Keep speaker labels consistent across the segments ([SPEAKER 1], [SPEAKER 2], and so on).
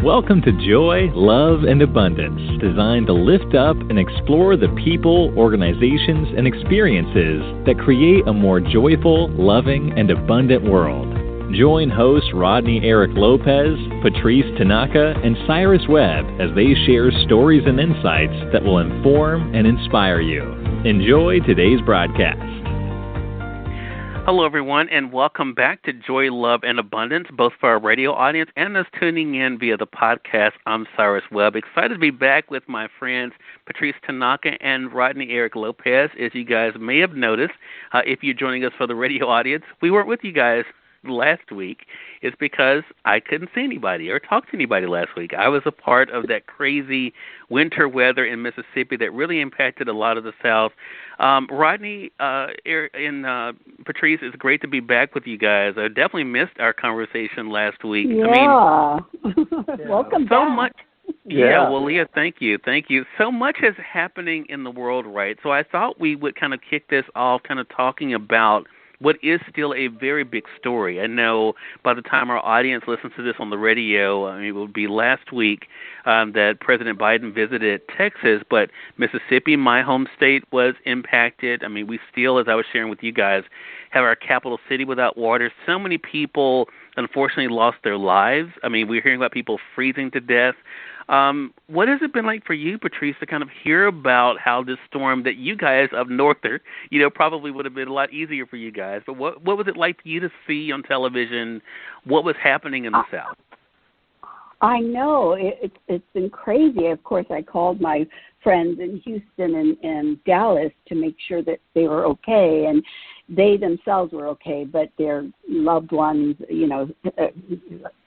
[SPEAKER 1] Welcome to Joy, Love, and Abundance, designed to lift up and explore the people, organizations, and experiences that create a more joyful, loving, and abundant world. Join hosts Rodney-Eric-Lopez, Patrice-Tanaka, and Cyrus-Webb as they share stories and insights that will inform and inspire you. Enjoy today's broadcast.
[SPEAKER 2] Hello, everyone, and welcome back to Joy, Love, and Abundance, both for our radio audience and those tuning in via the podcast. I'm Cyrus-Webb. Excited to be back with my friends Patrice-Tanaka and Rodney-Eric-Lopez. As you guys may have noticed, if you're joining us for the radio audience, we weren't with you guys last week. It's because I couldn't see anybody or talk to anybody last week. I was a part of that crazy winter weather in Mississippi that really impacted a lot of the South. Rodney and Patrice, it's great to be back with you guys. I definitely missed our conversation last week.
[SPEAKER 3] Yeah. Welcome
[SPEAKER 2] so
[SPEAKER 3] back.
[SPEAKER 2] Much. Yeah, well, Leah, thank you. So much is happening in the world, right? So I thought we would kind of kick this off kind of talking about what is still a very big story. I know by the time our audience listens to this on the radio, it will be last week that President Biden visited Texas, but Mississippi, my home state, was impacted. We still, as I was sharing with you guys, have our capital city without water. So many people, unfortunately, lost their lives. We're hearing about people freezing to death. What has it been like for you, Patrice, to kind of hear about how this storm that you guys up north there, probably would have been a lot easier for you guys, but what was it like for you to see on television what was happening in the South?
[SPEAKER 3] I know. It's been crazy. Of course, I called my friends in Houston and Dallas to make sure that they were okay, and they themselves were okay, but their loved ones,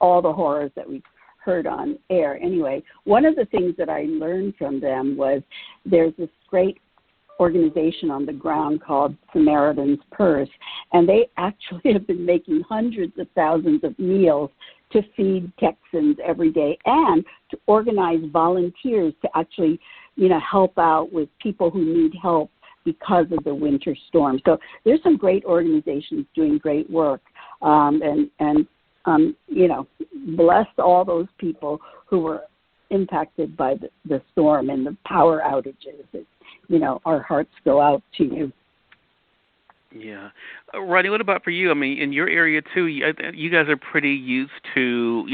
[SPEAKER 3] all the horrors that we heard on air. Anyway, one of the things that I learned from them was there's this great organization on the ground called Samaritan's Purse, and they actually have been making hundreds of thousands of meals to feed Texans every day and to organize volunteers to actually, help out with people who need help because of the winter storm. So there's some great organizations doing great work, bless all those people who were impacted by the storm and the power outages. Our hearts go out to you.
[SPEAKER 2] Yeah. Rodney, what about for you? In your area, too, you guys are pretty used to,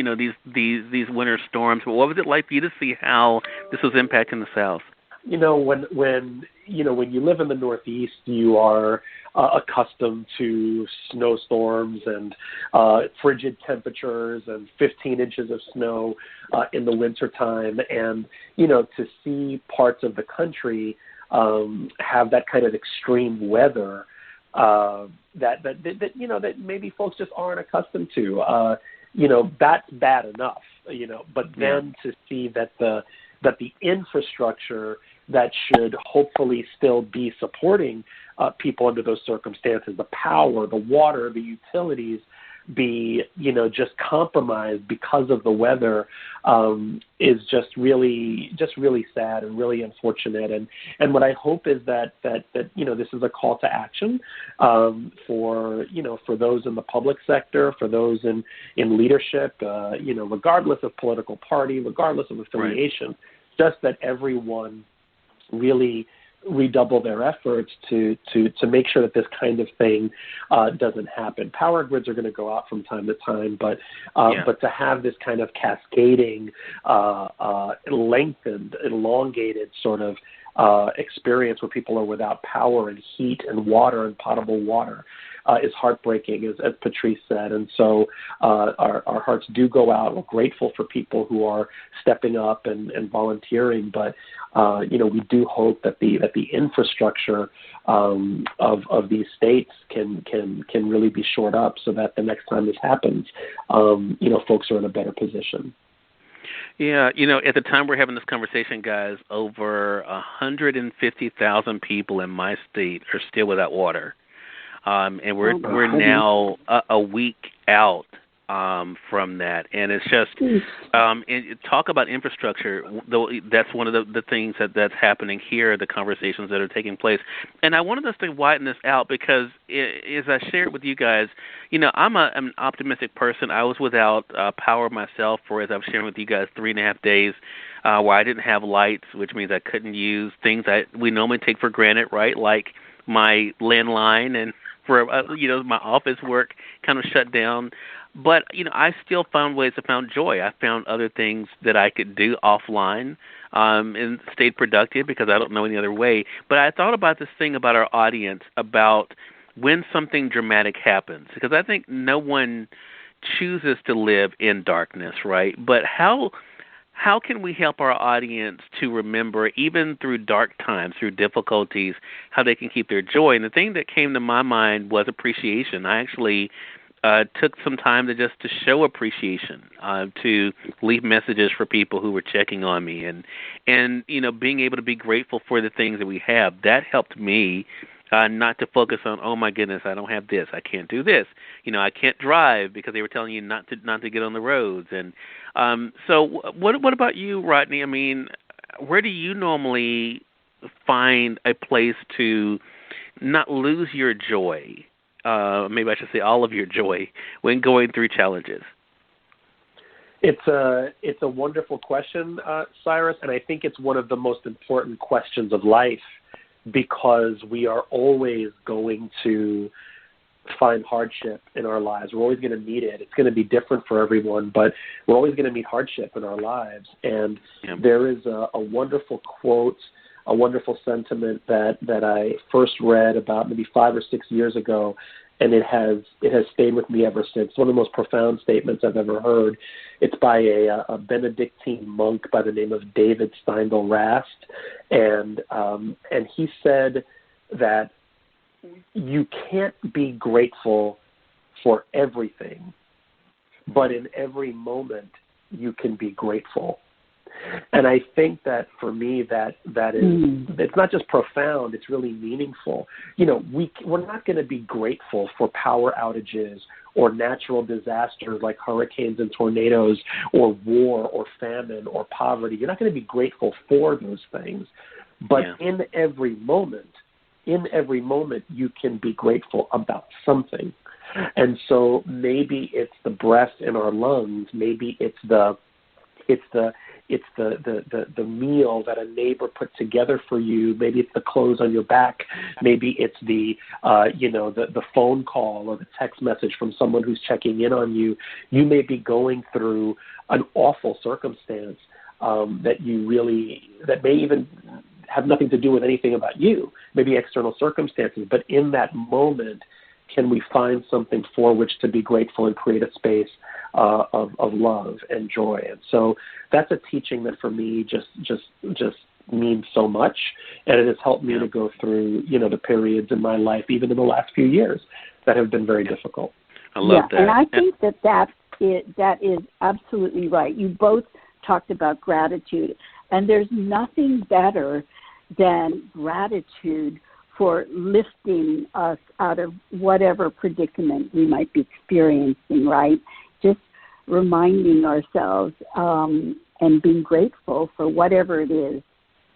[SPEAKER 2] these winter storms. But what was it like for you to see how this was impacting the South?
[SPEAKER 4] When you live in the Northeast, you are accustomed to snowstorms and frigid temperatures and 15 inches of snow in the wintertime. And, to see parts of the country have that kind of extreme weather that maybe folks just aren't accustomed to, that's bad enough, but then to see that the infrastructure that should hopefully still be supporting people under those circumstances, the power, the water, the utilities, be just compromised because of the weather, is just really sad and really unfortunate. And what I hope is that this is a call to action for those in the public sector, for those in leadership, regardless of political party, regardless of affiliation, right. Just that everyone really redouble their efforts to make sure that this kind of thing doesn't happen. Power grids are going to go out from time to time, but to have this kind of cascading, lengthened, elongated sort of experience where people are without power and heat and water and potable water is heartbreaking, as Patrice said. And so our hearts do go out. We're grateful for people who are stepping up and volunteering, but we do hope that the infrastructure of these states can really be shored up so that the next time this happens, folks are in a better position.
[SPEAKER 2] Yeah, at the time we're having this conversation, guys, over 150,000 people in my state are still without water. And we're now a week out from that. And it's just talk about infrastructure. Though that's one of the things that's happening here, the conversations that are taking place. And I wanted us to widen this out because, as I shared with you guys, I'm an optimistic person. I was without power myself for, as I was sharing with you guys, 3.5 days where I didn't have lights, which means I couldn't use things that we normally take for granted, right? Like my landline and for my office work kind of shut down. But, I still found ways to find joy. I found other things that I could do offline and stayed productive because I don't know any other way. But I thought about this thing about our audience, about when something dramatic happens, because I think no one chooses to live in darkness, right? But how can we help our audience to remember, even through dark times, through difficulties, how they can keep their joy? And the thing that came to my mind was appreciation. I actually took some time to show appreciation, to leave messages for people who were checking on me, and being able to be grateful for the things that we have. That helped me not to focus on, oh my goodness, I don't have this, I can't do this, I can't drive because they were telling you not to get on the roads. And so what about you, Rodney? I mean, where do you normally find a place to not lose your joy? Maybe I should say all of your joy when going through challenges.
[SPEAKER 4] It's a wonderful question, Cyrus, and I think it's one of the most important questions of life, because we are always going to find hardship in our lives. We're always going to meet it. It's going to be different for everyone, but we're always going to meet hardship in our lives. And there is a wonderful quote, a wonderful sentiment that I first read about maybe 5 or 6 years ago, and it has stayed with me ever since. It's one of the most profound statements I've ever heard. It's by a Benedictine monk by the name of David Steindl Rast, and he said that you can't be grateful for everything, but in every moment you can be grateful. And I think that for me, that is, it's not just profound, it's really meaningful. We're not going to be grateful for power outages or natural disasters like hurricanes and tornadoes or war or famine or poverty. You're not going to be grateful for those things. But in every moment, you can be grateful about something. And so maybe it's the breath in our lungs, maybe it's the meal that a neighbor put together for you. Maybe it's the clothes on your back. Maybe it's the phone call or the text message from someone who's checking in on you. You may be going through an awful circumstance that may even have nothing to do with anything about you, maybe external circumstances. But in that moment, can we find something for which to be grateful and create a space of love and joy? And so that's a teaching that for me just means so much, and it has helped me to go through the periods in my life, even in the last few years, that have been very difficult.
[SPEAKER 2] I love that.
[SPEAKER 3] And I think that is absolutely right. You both talked about gratitude, and there's nothing better than gratitude for lifting us out of whatever predicament we might be experiencing, right? Just reminding ourselves and being grateful for whatever it is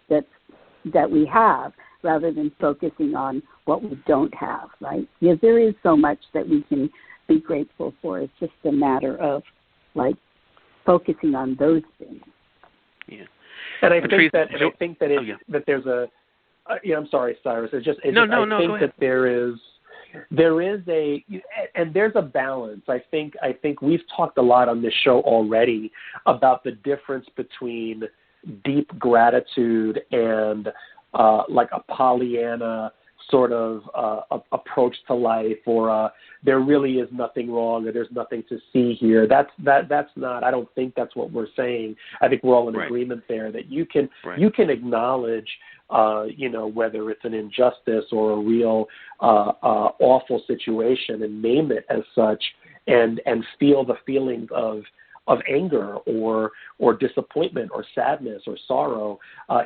[SPEAKER 3] that we have, rather than focusing on what we don't have, right? Because there is so much that we can be grateful for. It's just a matter of, focusing on those things.
[SPEAKER 2] Yeah.
[SPEAKER 4] And I think that there's a I'm sorry, Cyrus. I think that there's a balance. I think we've talked a lot on this show already about the difference between deep gratitude and like a Pollyanna sort of approach to life, or there really is nothing wrong, or there's nothing to see here. That's not. I don't think that's what we're saying. I think we're all in agreement there that you can acknowledge, whether it's an injustice or a real awful situation, and name it as such, and feel the feelings of anger or disappointment or sadness or sorrow.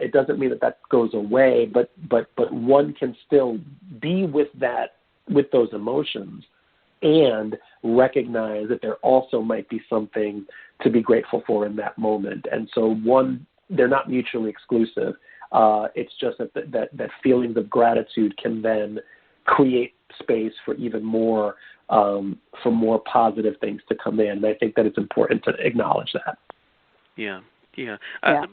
[SPEAKER 4] It doesn't mean that goes away, but one can still be with those emotions and recognize that there also might be something to be grateful for in that moment. And so they're not mutually exclusive. It's just that feelings of gratitude can then create space for even more positive things to come in. And I think that it's important to acknowledge that.
[SPEAKER 2] Yeah.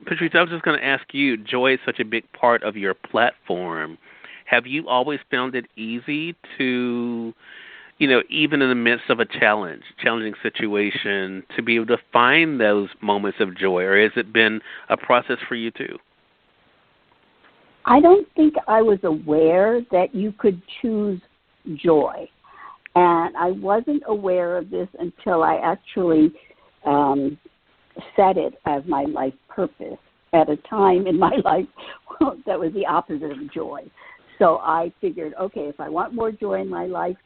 [SPEAKER 2] Patrice, I was just going to ask you, joy is such a big part of your platform. Have you always found it easy to, even in the midst of a challenging situation, to be able to find those moments of joy, or has it been a process for you too?
[SPEAKER 3] I don't think I was aware that you could choose joy. And I wasn't aware of this until I actually set it as my life purpose at a time in my life that was the opposite of joy. So I figured, okay, if I want more joy in my life,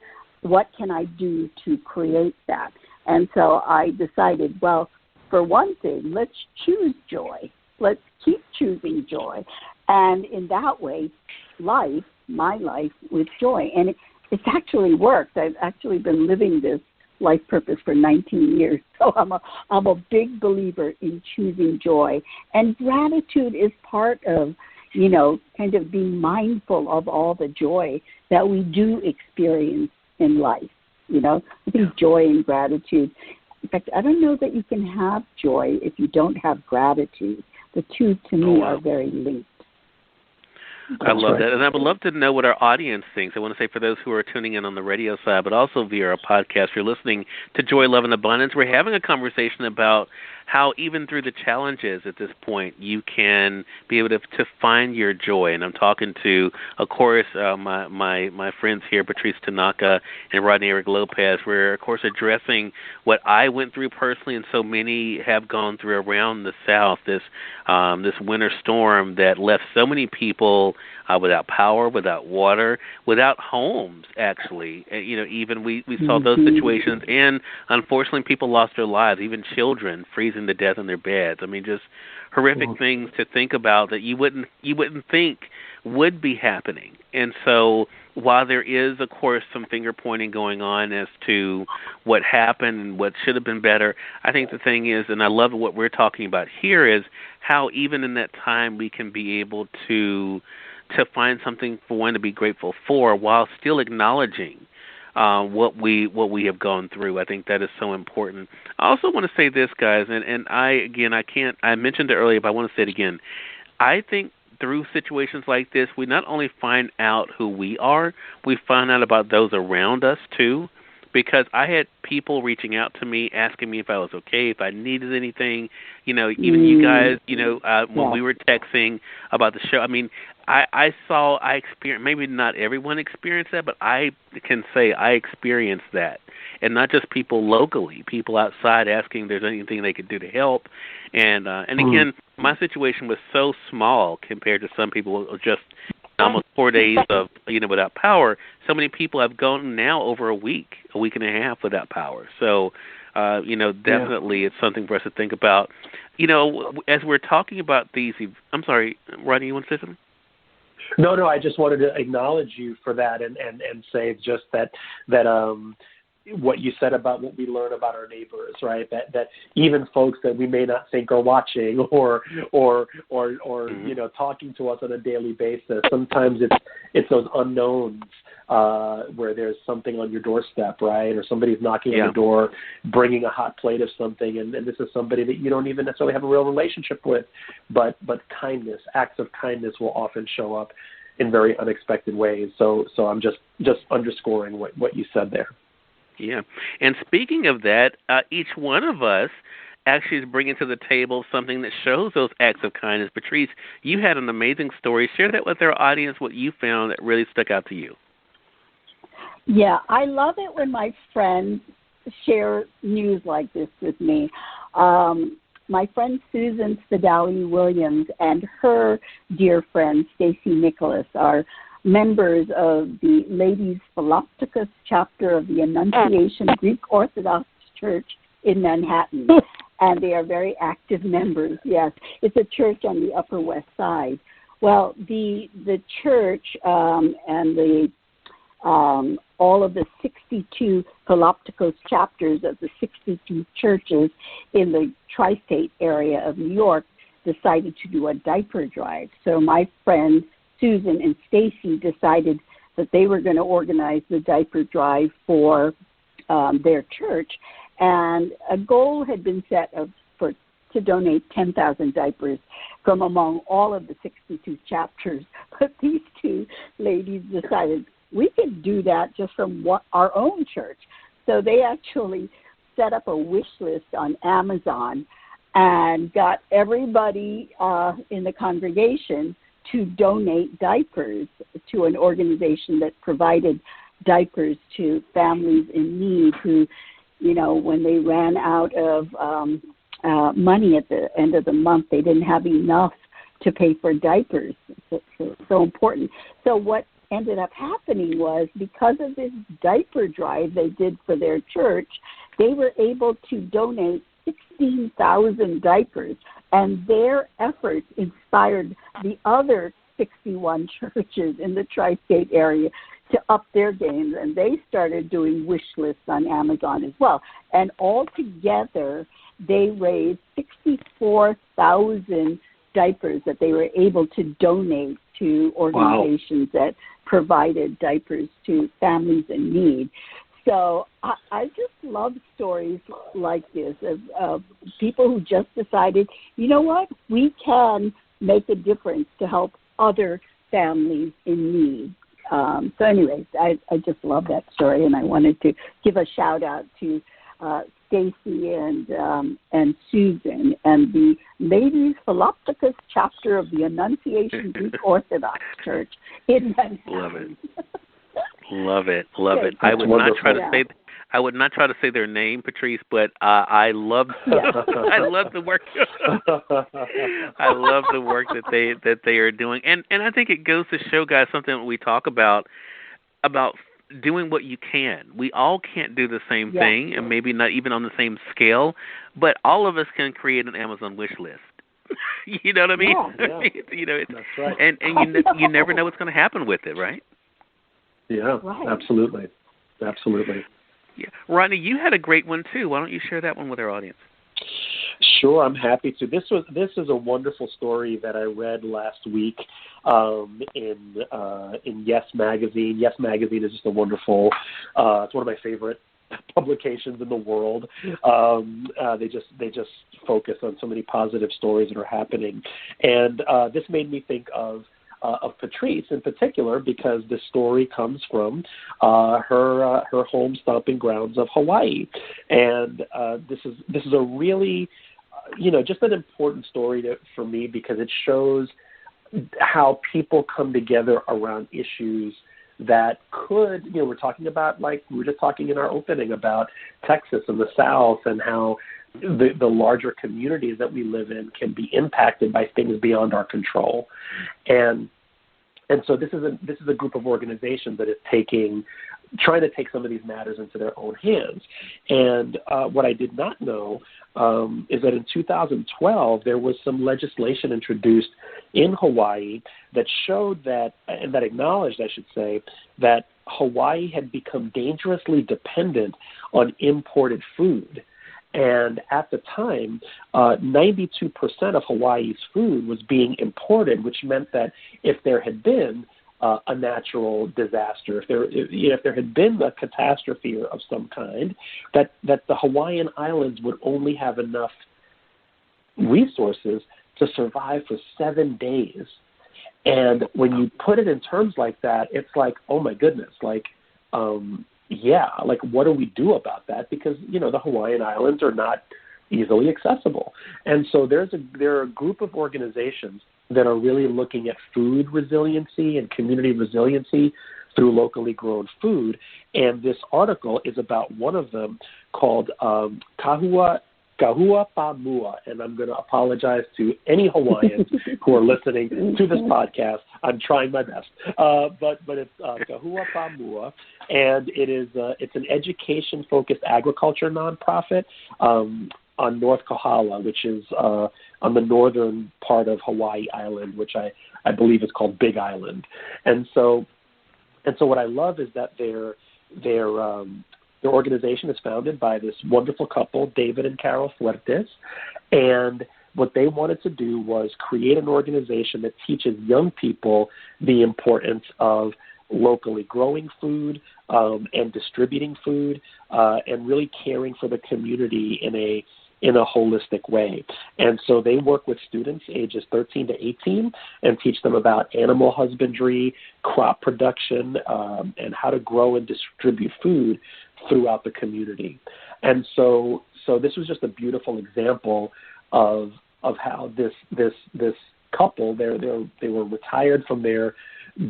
[SPEAKER 3] what can I do to create that? And so I decided, well, for one thing, let's choose joy. Let's keep choosing joy. And in that way, my life with joy. And it's actually worked. I've actually been living this life purpose for 19 years. So I'm a big believer in choosing joy. And gratitude is part of, kind of being mindful of all the joy that we do experience in life. I think joy and gratitude. In fact, I don't know that you can have joy if you don't have gratitude. The two, to me, are very linked.
[SPEAKER 2] I love that. And I would love to know what our audience thinks. I want to say for those who are tuning in on the radio side, but also via our podcast, you're listening to Joy, Love, and Abundance. We're having a conversation about how even through the challenges at this point, you can be able to find your joy. And I'm talking to, of course, my friends here, patrice-tanaka and rodney-eric-lopez. We're, of course, addressing what I went through personally, and so many have gone through around the South, this winter storm that left so many people without power, without water, without homes, actually. Even we saw those situations, and unfortunately people lost their lives, even children freezing to death in their beds. I mean, just horrific things to think about that you wouldn't think would be happening. And so while there is, of course, some finger-pointing going on as to what happened and what should have been better, I think the thing is, and I love what we're talking about here, is how even in that time we can be able to find something for one to be grateful for while still acknowledging what we have gone through. I think that is so important. I also want to say this, guys, and I mentioned it earlier, but I want to say it again. I think through situations like this, we not only find out who we are, we find out about those around us too. Because I had people reaching out to me, asking me if I was okay, if I needed anything. Even you guys, when we were texting about the show, I mean, I experienced, maybe not everyone experienced that, but I can say I experienced that. And not just people locally, people outside asking if there's anything they could do to help. And again, my situation was so small compared to some people who just almost 4 days of, without power. So many people have gone now over a week and a half without power. So, definitely it's something for us to think about. As we're talking about these, I'm sorry, Rodney, you want to say something?
[SPEAKER 4] No, I just wanted to acknowledge you for that and say just that what you said about what we learn about our neighbors, right? That even folks that we may not think are watching or talking to us on a daily basis, sometimes it's those unknowns where there's something on your doorstep, right? Or somebody's knocking on the door, bringing a hot plate of something, and this is somebody that you don't even necessarily have a real relationship with, but kindness, acts of kindness will often show up in very unexpected ways. So I'm just underscoring what you said there.
[SPEAKER 2] Yeah. And speaking of that, each one of us actually is bringing to the table something that shows those acts of kindness. Patrice, you had an amazing story. Share that with our audience, what you found that really stuck out to you.
[SPEAKER 3] Yeah, I love it when my friends share news like this with me. My friend Susan Spadali Williams and her dear friend Stacy Nicholas are members of the Ladies Philoptochos chapter of the Annunciation Greek Orthodox Church in Manhattan, and they are very active members. Yes, it's a church on the Upper West Side. Well, the church and the all of the 62 Philoptochos chapters of the 62 churches in the tri-state area of New York decided to do a diaper drive. So my friends Susan and Stacy decided that they were going to organize the diaper drive for their church, and a goal had been set to donate 10,000 diapers from among all of the 62 chapters. But these two ladies decided we could do that just from our own church. So they actually set up a wish list on Amazon and got everybody in the congregation to donate diapers to an organization that provided diapers to families in need who, when they ran out of money at the end of the month, they didn't have enough to pay for diapers. So important. So what ended up happening was, because of this diaper drive they did for their church, they were able to donate 16,000 diapers, and their efforts inspired the other 61 churches in the tri-state area to up their games, and they started doing wish lists on Amazon as well. And altogether, they raised 64,000 diapers that they were able to donate to organizations that provided diapers to families in need. So I just love stories like this of people who just decided, you know what, we can make a difference to help other families in need. So anyways, I just love that story, and I wanted to give a shout out to Stacy and Susan and the Ladies Philoptochos chapter of the Annunciation Greek Orthodox Church in Manhattan.
[SPEAKER 2] Love it. I would not try to say their name, Patrice, but I love I love the work. I love the work that they are doing, and I think it goes to show, guys, something that we talk about doing what you can. We all can't do the same thing, and maybe not even on the same scale, but all of us can create an Amazon wish list. You know what I mean?
[SPEAKER 4] Yeah. That's right.
[SPEAKER 2] And you never know what's going to happen with it, right?
[SPEAKER 4] Yeah, right. Absolutely.
[SPEAKER 2] Yeah, Rodney, you had a great one too. Why don't you share that one with our audience?
[SPEAKER 4] Sure, I'm happy to. This is a wonderful story that I read last week in Yes Magazine. Yes Magazine is just a wonderful. It's one of my favorite publications in the world. They just focus on so many positive stories that are happening, and this made me think of Patrice in particular, because the story comes from her home stomping grounds of Hawaii, and this is a really just an important story for me, because it shows how people come together around issues that could, we're talking about, like we were just talking in our opening about Texas and the South, and how the larger communities that we live in can be impacted by things beyond our control. And so this is a group of organizations that is trying to take some of these matters into their own hands. And what I did not know is that in 2012, there was some legislation introduced in Hawaii that showed that acknowledged, I should say, that Hawaii had become dangerously dependent on imported food. And at the time, 92% of Hawaii's food was being imported, which meant that if there had been a natural disaster, if there had been a catastrophe of some kind, that the Hawaiian Islands would only have enough resources to survive for 7 days. And when you put it in terms like that, it's like, oh my goodness, like what do we do about that? Because, the Hawaiian Islands are not easily accessible. And so there are a group of organizations that are really looking at food resiliency and community resiliency through locally grown food. And this article is about one of them called Kahua Paa Mua, and I'm going to apologize to any Hawaiians who are listening to this podcast. I'm trying my best, but it's Kahua Paa Mua, and it's an education-focused agriculture nonprofit on North Kohala, which is on the northern part of Hawaii Island, which I believe is called Big Island. And so And so what I love is that their organization is founded by this wonderful couple, David and Carol Fuertes, and what they wanted to do was create an organization that teaches young people the importance of locally growing food and distributing food and really caring for the community in a holistic way. And so they work with students ages 13 to 18 and teach them about animal husbandry, crop production, and how to grow and distribute food throughout the community. And so this was just a beautiful example of how this couple, they were retired from their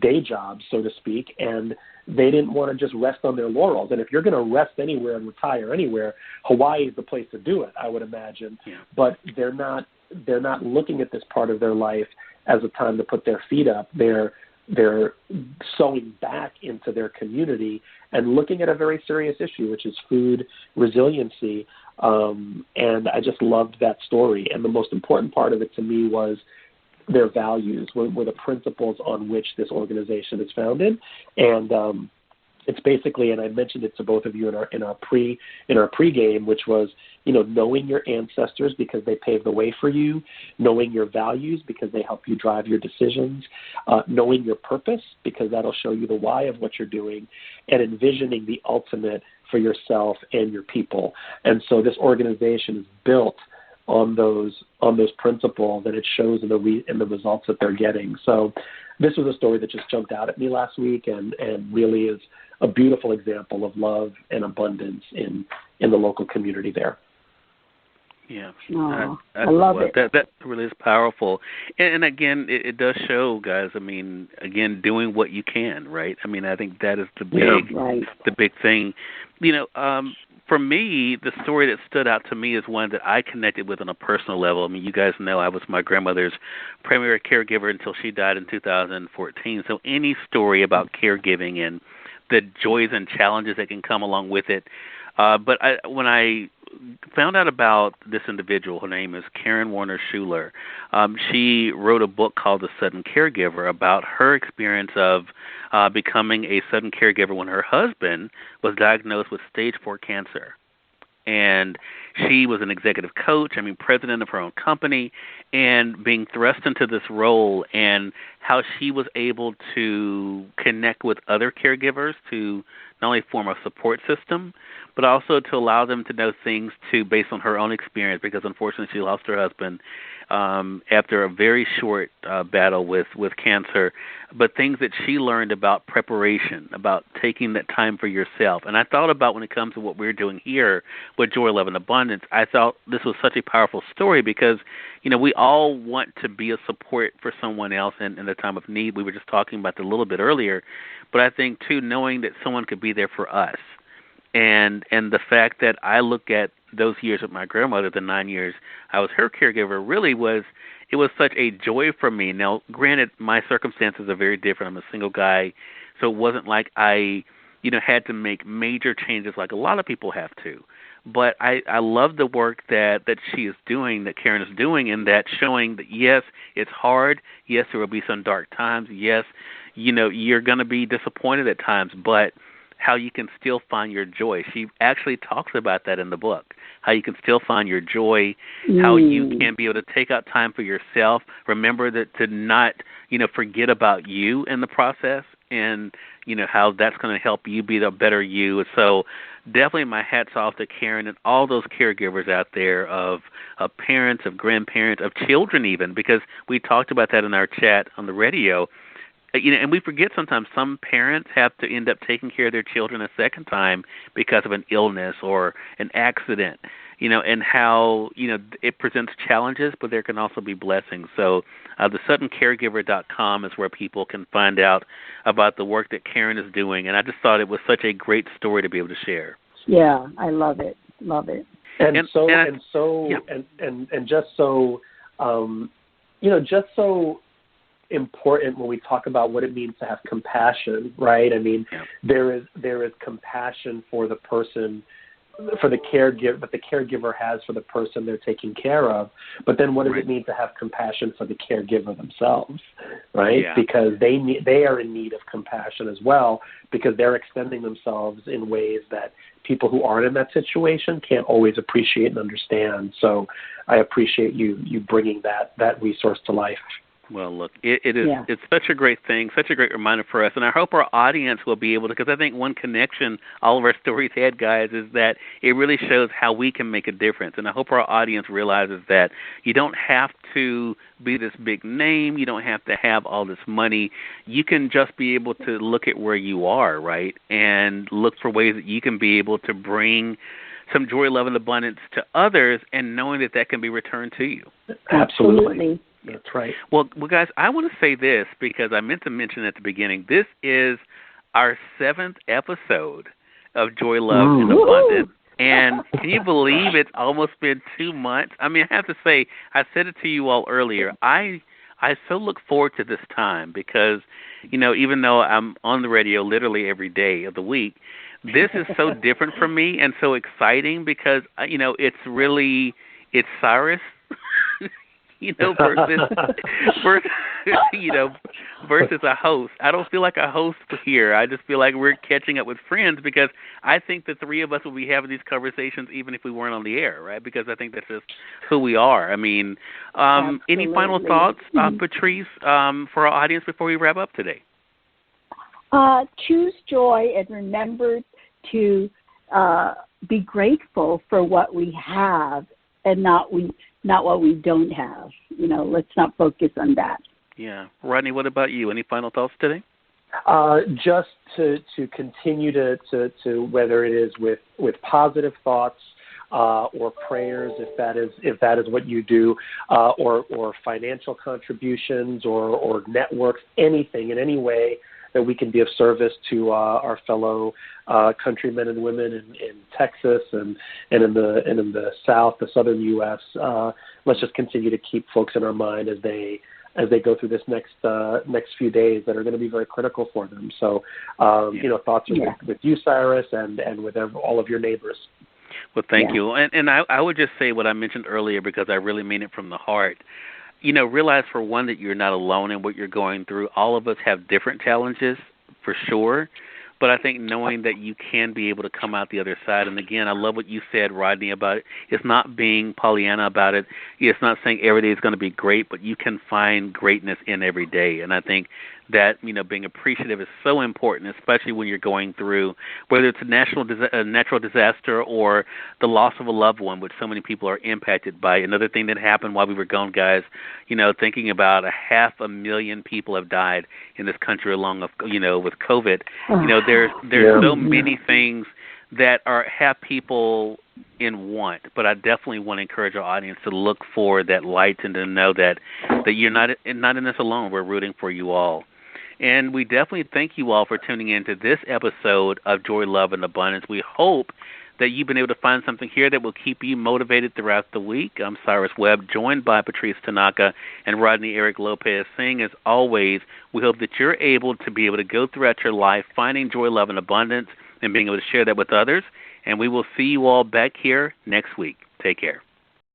[SPEAKER 4] day jobs, so to speak, and they didn't want to just rest on their laurels. And if you're going to rest anywhere and retire anywhere, Hawaii is the place to do it, I would imagine. Yeah. But they're not looking at this part of their life as a time to put their feet up. They're sewing back into their community and looking at a very serious issue, which is food resiliency. And I just loved that story. And the most important part of it to me was their values, were the principles on which this organization is founded. And it's basically, and I mentioned it to both of you in our pregame, which was, knowing your ancestors because they paved the way for you, knowing your values because they help you drive your decisions, knowing your purpose because that'll show you the why of what you're doing, and envisioning the ultimate for yourself and your people. And so this organization is built on those principles, and it shows in the results that they're getting. So this was a story that just jumped out at me last week, and really is a beautiful example of love and abundance in the local community there.
[SPEAKER 2] Yeah,
[SPEAKER 3] I love it.
[SPEAKER 2] That really is powerful, and again, it does show, guys. I mean, again, doing what you can, right? I mean, I think that is the big thing. For me, the story that stood out to me is one that I connected with on a personal level. I mean, you guys know I was my grandmother's primary caregiver until she died in 2014. So any story about caregiving and the joys and challenges that can come along with it. But when I found out about this individual, her name is Karen Warner Schuler. She wrote a book called The Sudden Caregiver about her experience of becoming a sudden caregiver when her husband was diagnosed with stage 4 cancer. And she was an executive coach, president of her own company, and being thrust into this role, and how she was able to connect with other caregivers to not only form a support system, but also to allow them to know things based on her own experience, because unfortunately she lost her husband after a very short battle with cancer, but things that she learned about preparation, about taking that time for yourself. And I thought about when it comes to what we're doing here with Joy, Love, and Abundance, I thought this was such a powerful story because, we all want to be a support for someone else in a time of need. We were just talking about that a little bit earlier, but I think, too, knowing that someone could be there for us. And the fact that I look at those years with my grandmother, the 9 years I was her caregiver, really was such a joy for me. Now, granted, my circumstances are very different. I'm a single guy, so it wasn't like I, had to make major changes like a lot of people have to. But I love the work that she is doing, that Karen is doing, and that showing that, yes, it's hard. Yes, there will be some dark times. Yes, you're going to be disappointed at times, but how you can still find your joy. She actually talks about that in the book, how you can still find your joy, how you can be able to take out time for yourself, remember that to not, forget about you in the process, and, how that's going to help you be the better you. So definitely my hat's off to Karen and all those caregivers out there of parents, of grandparents, of children even, because we talked about that in our chat on the radio. And we forget sometimes some parents have to end up taking care of their children a second time because of an illness or an accident, and how, it presents challenges, but there can also be blessings. So the SuttonCaregiver.com is where people can find out about the work that Karen is doing. And I just thought it was such a great story to be able to share.
[SPEAKER 3] Yeah, I love it. Love it.
[SPEAKER 4] And just so, just so important when we talk about what it means to have compassion, right? There is compassion for the person for the caregiver that the caregiver has for the person they're taking care of, but then what does it mean to have compassion for the caregiver themselves, right?
[SPEAKER 2] Yeah.
[SPEAKER 4] Because they are in need of compassion as well, because they're extending themselves in ways that people who aren't in that situation can't always appreciate and understand. So I appreciate you bringing that resource to life.
[SPEAKER 2] Well, look, it is it's such a great thing, such a great reminder for us, and I hope our audience will be able to, because I think one connection all of our stories had, guys, is that it really shows how we can make a difference, and I hope our audience realizes that you don't have to be this big name, you don't have to have all this money, you can just be able to look at where you are, right, and look for ways that you can be able to bring some joy, love, and abundance to others, and knowing that that can be returned to you.
[SPEAKER 4] Absolutely. That's right.
[SPEAKER 2] Well, guys, I want to say this because I meant to mention at the beginning. This is our 7th episode of Joy, Love, and Abundance. And can you believe it's almost been 2 months? I mean, I have to say, I said it to you all earlier. I so look forward to this time because, you know, even though I'm on the radio literally every day of the week, this is so different for me and so exciting because, you know, it's Cyrus. Versus a host. I don't feel like a host here. I just feel like we're catching up with friends because I think the three of us will be having these conversations even if we weren't on the air, right? Because I think that's just who we are. I mean, any final thoughts, Patrice, for our audience before we wrap up today?
[SPEAKER 3] Choose joy and remember to be grateful for what we have and not what we don't have. You know, let's not focus on that.
[SPEAKER 2] Yeah. Rodney, what about you? Any final thoughts today?
[SPEAKER 4] Just to continue to whether it is with positive thoughts or prayers, if that is what you do, or financial contributions or networks, anything in any way that we can be of service to our fellow countrymen and women in Texas and in the South, the Southern U.S. Let's just continue to keep folks in our mind as they go through this next few days that are going to be very critical for them. So, thoughts are with you, Cyrus, and with all of your neighbors.
[SPEAKER 2] Well, thank you. And I would just say what I mentioned earlier because I really mean it from the heart. You know, realize for one that you're not alone in what you're going through. All of us have different challenges, for sure. But I think knowing that you can be able to come out the other side, and again, I love what you said, Rodney, about it. It's not being Pollyanna about it. It's not saying every day is going to be great, but you can find greatness in every day. And I think that, you know, being appreciative is so important, especially when you're going through, whether it's a natural disaster or the loss of a loved one, which so many people are impacted by. Another thing that happened while we were gone, guys, you know, thinking about 500,000 people have died in this country along with, you know, with COVID. You know, there's so many things that have people in want, but I definitely want to encourage our audience to look for that light and to know that you're not in this alone. We're rooting for you all. And we definitely thank you all for tuning in to this episode of Joy, Love, and Abundance. We hope that you've been able to find something here that will keep you motivated throughout the week. I'm Cyrus-Webb, joined by patrice-tanaka and Rodney-Eric-Lopez, saying, as always, we hope that you're able to go throughout your life finding joy, love, and abundance and being able to share that with others. And we will see you all back here next week. Take care.